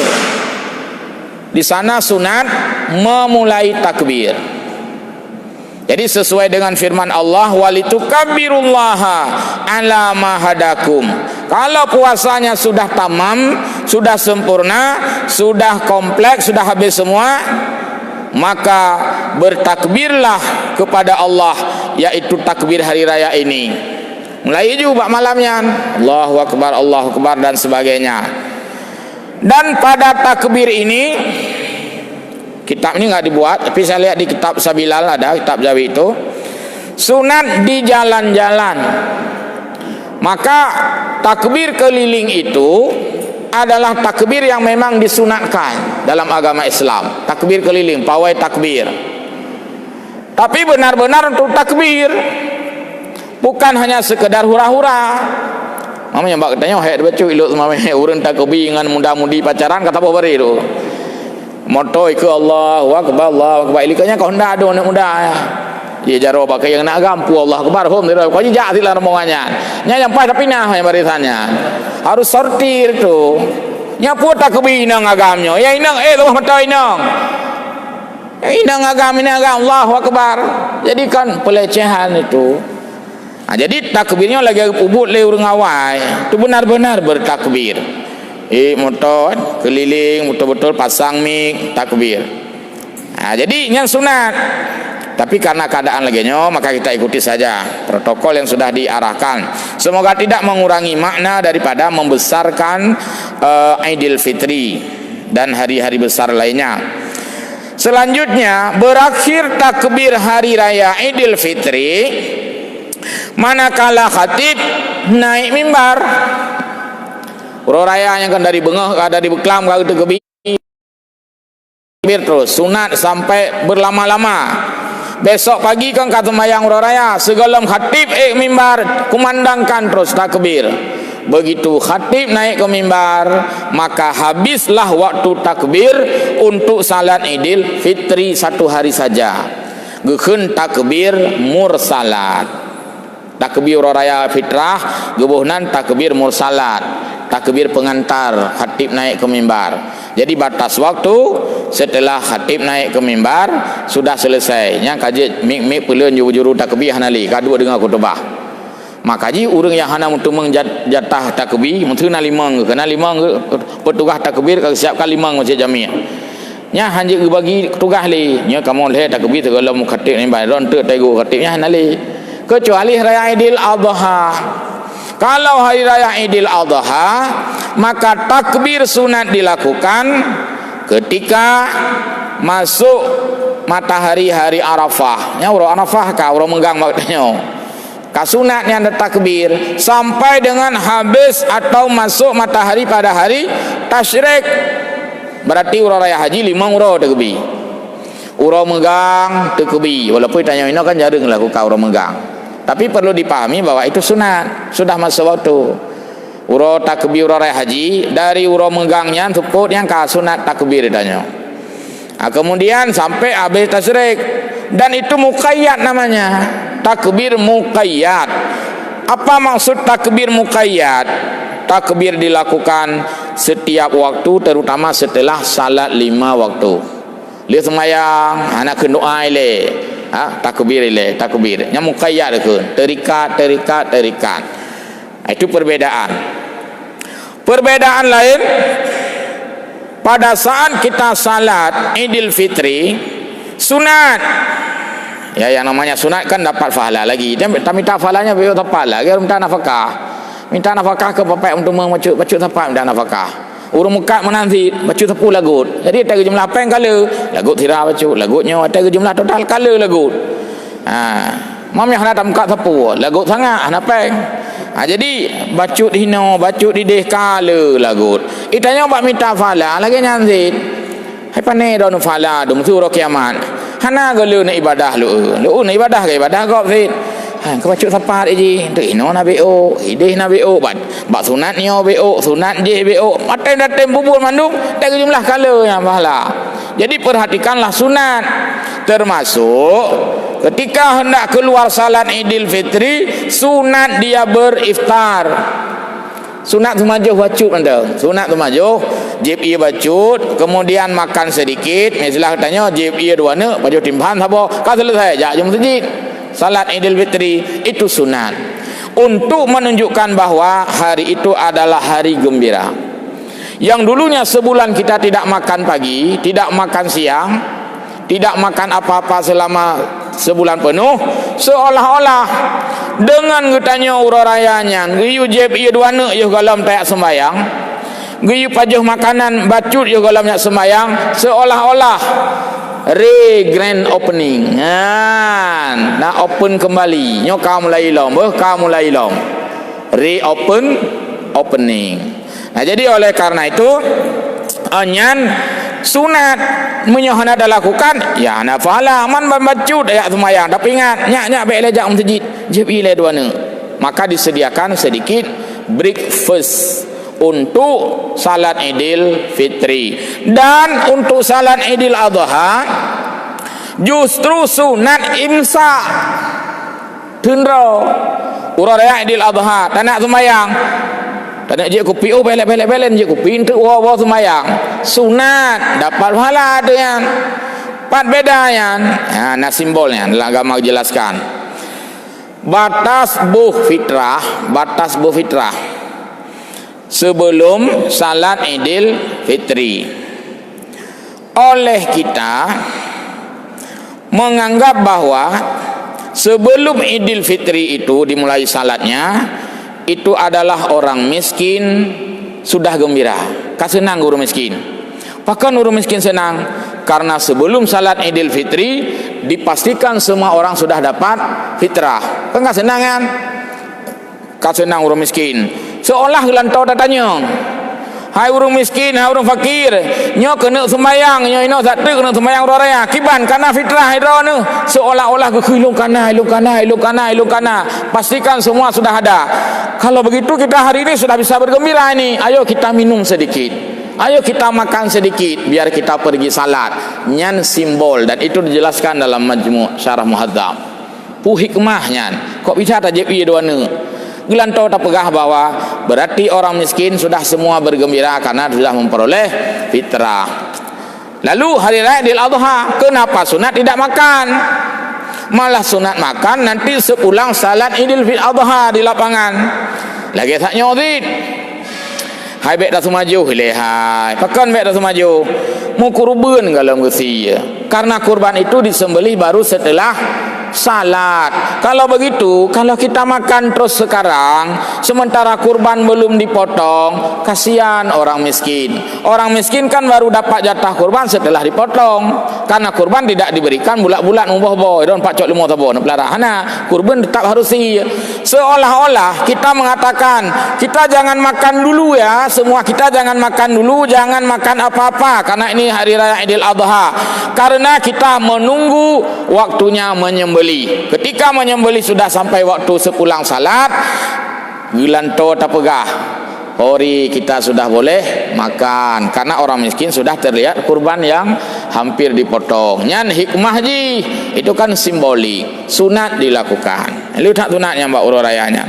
S1: Di sana sunat memulai takbir. Jadi sesuai dengan firman Allah, walitukabbirullaha ala ma hadakum. Kalau puasanya sudah tamam, sudah sempurna, sudah kompleks, sudah habis semua, maka bertakbirlah kepada Allah, yaitu takbir hari raya ini. Mulai juga malamnya Allahu Akbar dan sebagainya. Dan pada takbir ini, kitab ini nggak dibuat, tapi saya lihat di kitab Sabilal ada, kitab Jawi itu, sunat di jalan-jalan. Maka takbir keliling itu adalah takbir yang memang disunatkan dalam agama Islam. Takbir keliling, pawai takbir. Tapi benar-benar untuk takbir, bukan hanya sekedar hura-hura. Mamanya mbak katanya, "Hai baca ilok mamanya urang takbir dengan muda-mudi pacaran kata apa bari tu." Moto ke Allahu Akbar, Allahu Akbar. Ilikanya kau ndak ada anak muda ya. Dia jaro pakai yang nak gampu Allah Akbar hom dia kau jejak silah rombongannya. Nya yang pas tapi nah yang barisannya. Harus sortir tu. Nya pu takbir nang agamnya. Ya inang rumah mata inang. Inang agam ini agam Allahu Akbar. Jadi kan pelecehan itu. Nah, jadi takbirnya lagi ubud le urang awai. Itu benar-benar bertakbir. Motor keliling betul-betul pasang mik takbir. Nah, jadi yang sunat. Tapi karena keadaan laginya maka kita ikuti saja protokol yang sudah diarahkan. Semoga tidak mengurangi makna daripada membesarkan Idul Fitri dan hari-hari besar lainnya. Selanjutnya berakhir takbir hari raya Idul Fitri manakala khatib naik mimbar. Uro raya yang kan dari bengah ada di beklam ke tegebi terus sunat sampai berlama-lama. Besok pagi kan kata mayang uro raya segala khatib mimbar kumandangkan terus takbir. Begitu khatib naik ke mimbar maka habislah waktu takbir untuk salat Idul Fitri satu hari saja. Gekeun takbir mursalat. Takbir raya fitrah gebuhnan takbir mursalat. Takbir pengantar khatib naik ke mimbar. Jadi batas waktu setelah khatib naik ke mimbar sudah selesai. Nya kaji mik peleun juru takbir hanali kadua dengar khutbah. Maka ji urang yang hana untuk menjatah takbir mungkin limang kena limang petugas takbir ka siapkan limang masjid jami'. Nya hanji bagi tugas li nya kamu le takbir segala khatib ni bai ron te tegu khatibnya hanali. Kecuali raya Idul Adha. Kalau hari raya Idul Adha maka takbir sunat dilakukan ketika masuk matahari hari Arafah. Nya urang Arafah ka urang menggang maknanya. Kasunatnya ada takbir sampai dengan habis atau masuk matahari pada hari tasyrik. Berarti urang raya haji 5 urang takbir. Urang megang takbir. Walaupun tanya ini kan jarang lakukan urang megang. Tapi perlu dipahami bahwa itu sunat, sudah masuk waktu. Urang takbir urang raya haji dari urang megangnya cukup yang ka sunat takbir tanya. Nah, kemudian sampai habis tasyrik dan itu muqayyad namanya. Takbir muqayyad. Apa maksud takbir muqayyad? Takbir dilakukan setiap waktu terutama setelah salat 5 waktu. Lihat sembahyang anak doa ile. Takbir ile, takbir. Nya muqayyad ke? Terikat. Itu perbedaan. Perbedaan lain pada saat kita salat Idul Fitri sunat. Ya yang namanya sunat kan dapat pahala lagi. Dia minta pahalanya biar tepat lah. Dia minta nafkah. Minta nafkah ke bapak untuk baca tepat minta nafkah. Urang mukat menanti baca tepu lagut. Jadi ada jumlah apa yang kala lagut tira baca lagutnya ada jumlah total kala lagut. Mami hendak mukat tepu lagut sangat hendak peng. Jadi baca hino baca di deh kala lagut. Itanya bak minta pahala lagi nyanzit. Hai pane don pahala dum suruh kiamat. Hana gelu na ibadah lu na ibadah ke ibadah kau fit. Kau baca sapat je tu ino na bo ideh na bo bat sunat nio bo sunat je bo matai datem bubur mandung tak jumlah kala yang pahala. Jadi perhatikanlah sunat termasuk ketika hendak keluar salat Idul Fitri sunat dia beriftar. Sunat tu majuh bacut anda. Sunat tu majuh jib ia bacut kemudian makan sedikit. Misalnya tanya jib ia dua ne baju timpan sabo ka selesai jak jam masjid. Salat Idul Fitri itu sunat untuk menunjukkan bahwa hari itu adalah hari gembira. Yang dulunya sebulan kita tidak makan pagi, tidak makan siang, tidak makan apa-apa selama sebulan penuh, seolah-olah dengan getanya urarayanya giyu jeb ieu duana ieu galam tayak sembayang, giyu pajuh makanan bacut ieu galam nak sembayang, seolah-olah grand opening. Nak open kembali nyo ka mulai long ka mulai long opening. Nah, jadi oleh karena itu anyan sunat menyohana dah lakukan ya ana pahala man bacut ayat sembahyang, tapi ingat nyak baik lejak masjid jeb ile duana, maka disediakan sedikit breakfast untuk salat Idul Fitri. Dan untuk salat Idul Adha justru sunat imsak tundra urang Idul Adha tak nak sembahyang, tak nak je kopi belek je kopi untuk wa sembahyang, sunat dapat pahala dengan pat beda yan. Nah simbolnya dalam agama jelaskan batas buh fitrah sebelum salat Idul Fitri. Oleh kita menganggap bahwa sebelum Idul Fitri itu dimulai salatnya, itu adalah orang miskin sudah gembira, kasenang orang miskin. Bahkan orang miskin senang karena sebelum salat Idul Fitri dipastikan semua orang sudah dapat fitrah. Kan senang kan? Kasenang orang miskin. Seolah gelantau datanya, hai urang miskin, hai urang fakir, nyo kena sembayang, nyo ino satu kena sembayang raya kiban karena fitrah hidra nu, seolah-olah ilung kana, pastikan semua sudah ada. Kalau begitu kita hari ini sudah bisa bergembira ini. Ayo kita minum sedikit, ayo kita makan sedikit biar kita pergi salat. Nyan simbol, dan itu dijelaskan dalam Majmu' Syarah Muhadzam. Pu hikmahnya kok bisa tajib ieu duana. Gelantau tak pegah bahwa berarti orang miskin sudah semua bergembira karena sudah memperoleh fitrah. Lalu hari raya Idul Adha, kenapa sunat tidak makan? Malah sunat makan nanti sepulang salat Idul Adha di lapangan. Lagi tak nyodit. Hai bek dah semaju hai. Pakan bek dah semaju. Mau kurban kalau ngesi. Karena kurban itu disembelih baru setelah salat. Kalau begitu, kalau kita makan terus sekarang sementara kurban belum dipotong, kasihan orang miskin. Orang miskin kan baru dapat jatah kurban setelah dipotong. Karena kurban tidak diberikan bulat-bulat boh don 4 5 tabo pelarahana. Kurban tetap harus seolah-olah kita mengatakan kita jangan makan dulu ya, semua kita jangan makan dulu, jangan makan apa-apa karena ini hari raya Idul Adha. Karena kita menunggu waktunya menyembelih. Ketika menyembelih sudah sampai waktu sepulang salat, gelanto tak pegah. Hori kita sudah boleh makan karena orang miskin sudah terlihat kurban yang hampir dipotong. Nyan hikmah ji, itu kan simbolik, sunat dilakukan. Lu tak sunatnya mbak uro rayanya.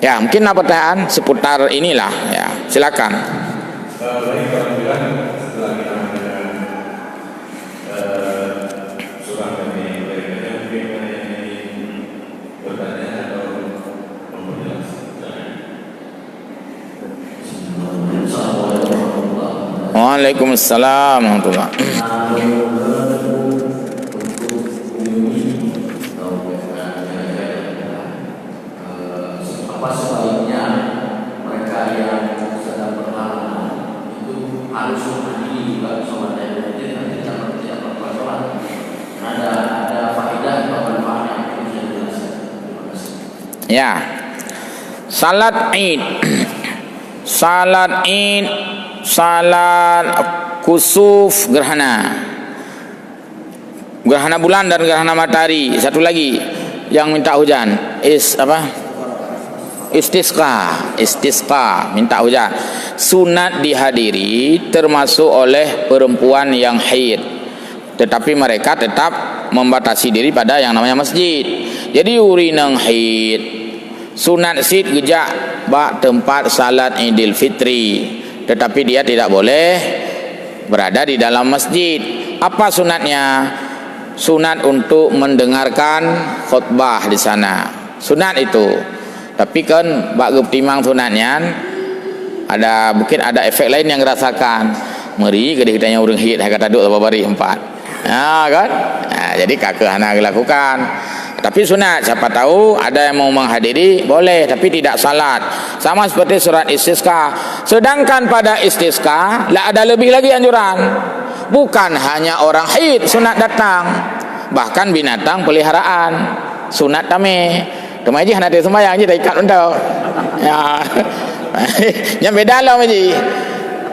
S1: Ya mungkin apa pertanyaan seputar inilah ya, silakan. Waalaikumsalam warahmatullahi
S2: apa sebaiknya mereka yang sedang berhalangan itu harus menghadiri juga sholat Idul Fitri nanti tidak bersolat. Ada faedah atau manfaat yang bisa dijelaskan? Terima kasih.
S1: Ya, salat Id, salat kusuf gerhana bulan dan gerhana matahari. Satu lagi yang minta hujan istisqa minta hujan, sunat dihadiri termasuk oleh perempuan yang haid, tetapi mereka tetap membatasi diri pada yang namanya masjid. Jadi urinang haid sunat sid gejak bak tempat salat Idul Fitri, tetapi dia tidak boleh berada di dalam masjid. Apa sunatnya? Sunat untuk mendengarkan khutbah di sana. Sunat itu. Tapi kan bak timang sunatnya mungkin ada efek lain yang dirasakan. Meri kita urang hit kata duk apa bari 4. Kan? Jadi kakek hana lakukan. Tapi sunat, siapa tahu ada yang mau menghadiri boleh, tapi tidak salat. Sama seperti surat istisqa. Sedangkan pada istisqa lah ada lebih lagi anjuran. Bukan hanya orang haid sunat datang, bahkan binatang peliharaan sunat tameh. Kemaji hendak sembahyang je tak ikat untuk. Ya. Yang beda lah maji.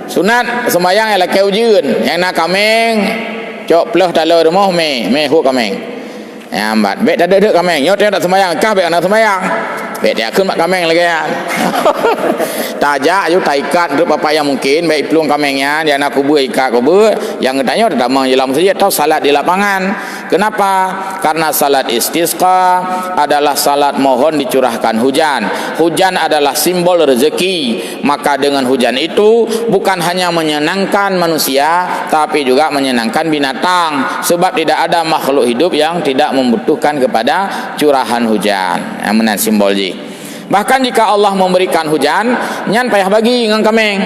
S1: Sunat sembahyang ialah kau jun, yang nak kameng cok peluh dalam rumah me hu kameng. Ya ambat bet dah duduk kameng yo tak sembahyang kah bet nak sembahyang bet dia kun mak kameng lagi ya. Tajak you taikat duduk apa yang mungkin baik peluang kamengnya dia nak kubur ikat kubur yang tanya dah mang jelam saja atau salat di lapangan. Kenapa? Karena salat istisqa adalah salat mohon dicurahkan hujan. Hujan adalah simbol rezeki. Maka dengan hujan itu bukan hanya menyenangkan manusia, tapi juga menyenangkan binatang. Sebab tidak ada makhluk hidup yang tidak membutuhkan kepada curahan hujan. Yang menan simbol ji. Bahkan jika Allah memberikan hujan, nyan payah bagi ngang kameng.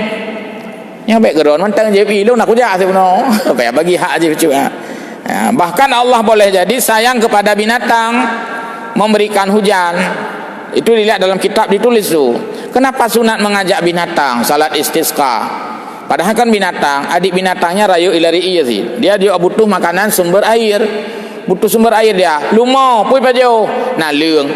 S1: Yang baik geron mentang je pi lu nak hujan sebenarnya. Payah bagi hak je cuba. Ya, bahkan Allah boleh jadi sayang kepada binatang memberikan hujan. Itu dilihat dalam kitab ditulis tu. Kenapa sunat mengajak binatang salat istisqa? Padahal kan binatang, adik binatangnya rayu ilari iya sih. Dia butuh makanan sumber air. Butuh sumber air dia. Lumau, pui pajau. Nah, leung.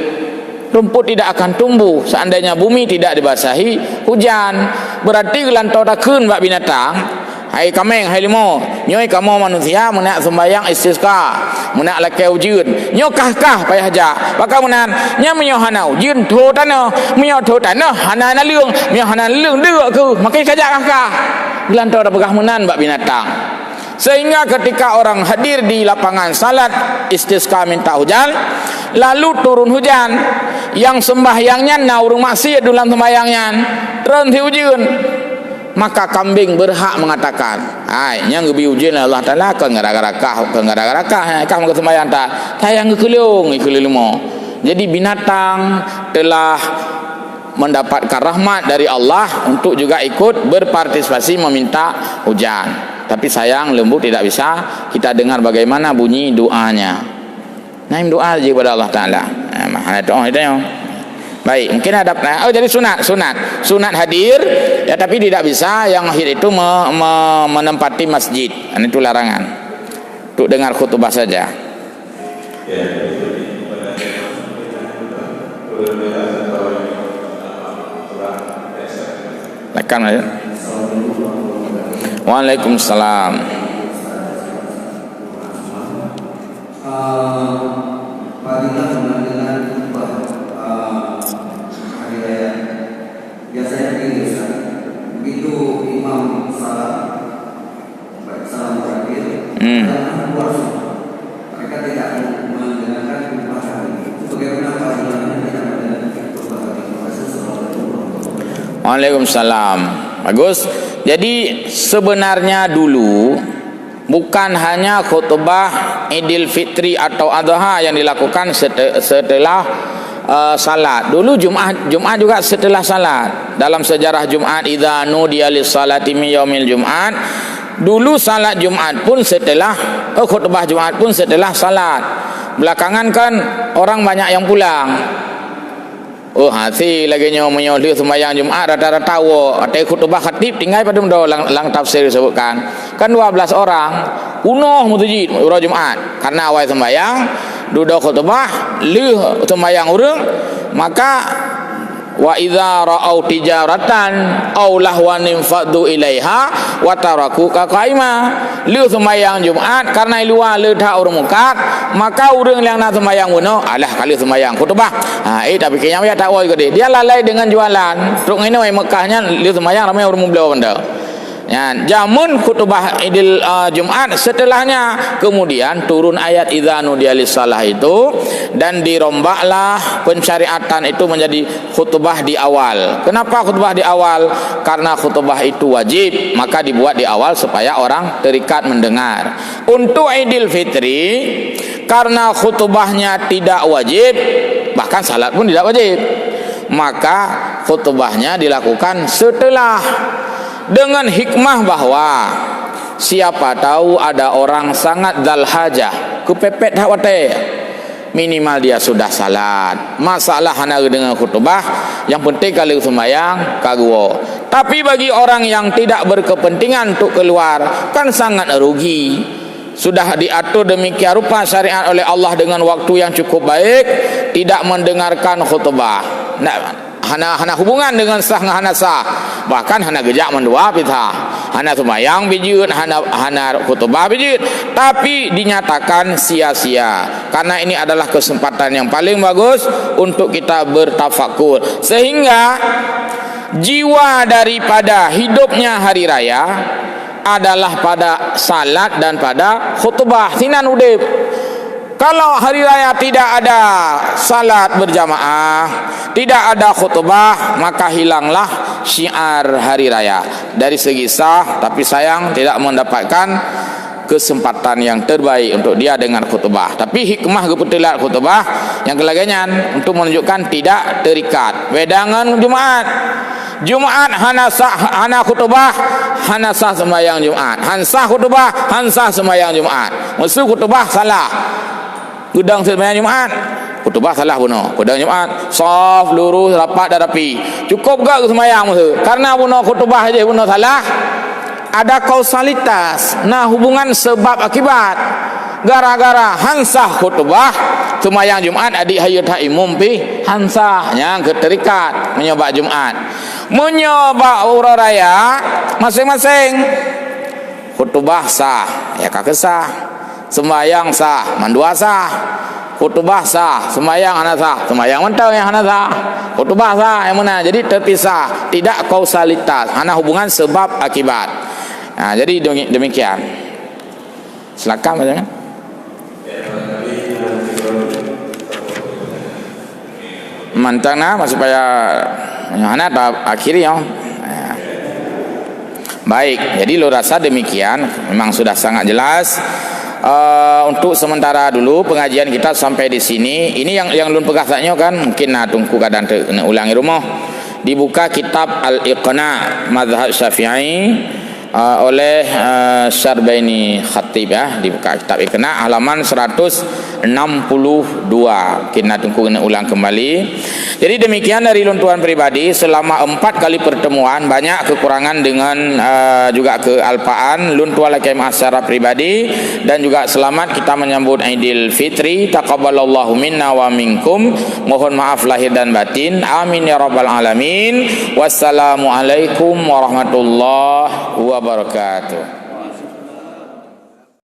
S1: Rumput tidak akan tumbuh seandainya bumi tidak dibasahi hujan. Berarti gelantau takun bak binatang. Hai kameng, hai limau, nyoi kamu manusia menak sembahyang istisqa, menak lakai ujun, nyokah payah ja, maka menan, nya menyohanau, jun tho tanah, menyo tho tanah, hana leung, menyo hana leung dua ke, makai kajak kah, gelantau dah pegah menan bak binatang. Sehingga ketika orang hadir di lapangan salat istisqa minta hujan, lalu turun hujan, yang sembahyangnya naurung maksiat dalam sembahyangnya, terhenti ujun. Maka kambing berhak mengatakan, ai yang gebi ujian Allah Taala ke gara-gara kah kamu ke sembahyang tak tayang kekelung ikelilmo. Jadi binatang telah mendapatkan rahmat dari Allah untuk juga ikut berpartisipasi meminta hujan. Tapi sayang lembu tidak bisa kita dengar bagaimana bunyi doanya. Naim doa je kepada Allah Taala. Mana doa itu ya. Baik, mungkin ada jadi sunat hadir ya, tapi tidak bisa yang hadir itu menempati masjid. Itu larangan. Untuk dengar khutbah saja. Silakan. Waalaikumsalam.
S2: Biasanya begini Ustaz, begitu imam salam berakhir, dan keluar semua, mereka tidak mendengarkan khutbah kami. Bagaimana pelajarannya tidak mendengarkan khutbah kami?
S1: Waalaikumsalam. Bagus. Jadi sebenarnya dulu bukan hanya khutbah Idul Fitri atau Adha yang dilakukan setelah salat. Dulu Jumat juga setelah salat. Dalam sejarah Jumat, idza nudiya lis-salati min yaumil Jumat, dulu salat Jumat pun setelah khutbah Jumat pun setelah salat. Belakangan kan orang banyak yang pulang. Hati lagi menyolih sembahyang Jumat rata-rata ada khutbah khatib tinggal pada mendo lang tafsir disebutkan. Kan 12 orang unoh mutujid urang Jumat karena awal sembahyang duduk khutbah leuh sembahyang urang, maka wa idza ra'au tijaratan aw lahwan infadu ilaiha wa tarakuka qaima. Leuh sembahyang Jumat karena luar leuh tak urang mukat, maka urang yang nak sembahyang uno alah kali sembahyang khutbah. Tapi kayaknya tak tahu juga dia lalai dengan jualan. Terus ini Mekahnya leuh sembahyang ramai urang belau benda. Ya, jamun khutbah Idul Jumat setelahnya kemudian turun ayat idza nudiya lis-shalah itu dan dirombaklah pensyariatan itu menjadi khutbah di awal. Kenapa khutbah di awal? Karena khutbah itu wajib, maka dibuat di awal supaya orang terikat mendengar. Untuk Idul Fitri karena khutbahnya tidak wajib, bahkan salat pun tidak wajib, maka khutbahnya dilakukan setelah, dengan hikmah bahwa siapa tahu ada orang sangat dzal hajah kepepet hak wate minimal dia sudah salat. Masalah hana dengan khutbah, yang penting kalau sembahyang kagwo. Tapi bagi orang yang tidak berkepentingan untuk keluar, kan sangat rugi. Sudah diatur demikian rupa syariat oleh Allah dengan waktu yang cukup baik, tidak mendengarkan khutbah. Hana hubungan dengan sah hana sah. Bahkan hana gejak mendua pita. Hana sembahyang bijut, hana khutbah bijut, tapi dinyatakan sia-sia. Karena ini adalah kesempatan yang paling bagus untuk kita bertafakur. Sehingga jiwa daripada hidupnya hari raya adalah pada salat dan pada khutbah. Sinan udip. Kalau hari raya tidak ada salat berjamaah, tidak ada khutbah, maka hilanglah syiar hari raya. Dari segi sah, tapi sayang tidak mendapatkan kesempatan yang terbaik untuk dia dengan khutbah. Tapi hikmah keputilan khutbah yang kelaganya untuk menunjukkan tidak terikat. Wedangan Jumaat hana sah hana khutbah, hana sah sembahyang Jumaat. Hansah khutbah, hansah sembahyang Jumaat. Maksud khutbah salah. Gudang sembahyang Jumaat, khutbah salah bunuh. Gudang Jumaat soft, lurus, rapat dan rapi. Cukup gak sembahyang maksud? Karena bunuh khutbah aja bunuh salah. Ada kausalitas. Nah, hubungan sebab akibat. Gara-gara hansah khutbah, sembahyang Jumaat adik hayat imum pi hansah yang keterikat menyebab Jumaat. Menyebab urang raya masing-masing. Khutbah sah, ya kakek sah. Sembahyang sah, mandua sah. Khutbah sah, sembahyang hana sah. Sembahyang mentau yang hana sah. Khutbah sah yang mana? Jadi terpisah, tidak kausalitas, hana hubungan sebab akibat. Nah, jadi demikian. Silakan macam. Mantana supaya yang anak akhiri ya. Baik, jadi lo rasa demikian memang sudah sangat jelas. Untuk sementara dulu pengajian kita sampai di sini. Ini yang lun pegasanya kan mungkin tunggu kadang ulangi rumah. Dibuka kitab Al-Iqna Mazhab Syafi'i oleh Syarbaini Khatib ya, dibuka kitab Iqna halaman 162. Kita tunggu ulang kembali. Jadi demikian dari luntuan pribadi selama 4 kali pertemuan, banyak kekurangan dengan juga kealpaan luntuan laki secara pribadi, dan juga selamat kita menyambut Aidil Fitri. Taqabbalallahu minna wa minkum. Mohon maaf lahir dan batin. Amin ya rabbal alamin. Wassalamualaikum warahmatullahi wabarakatuh.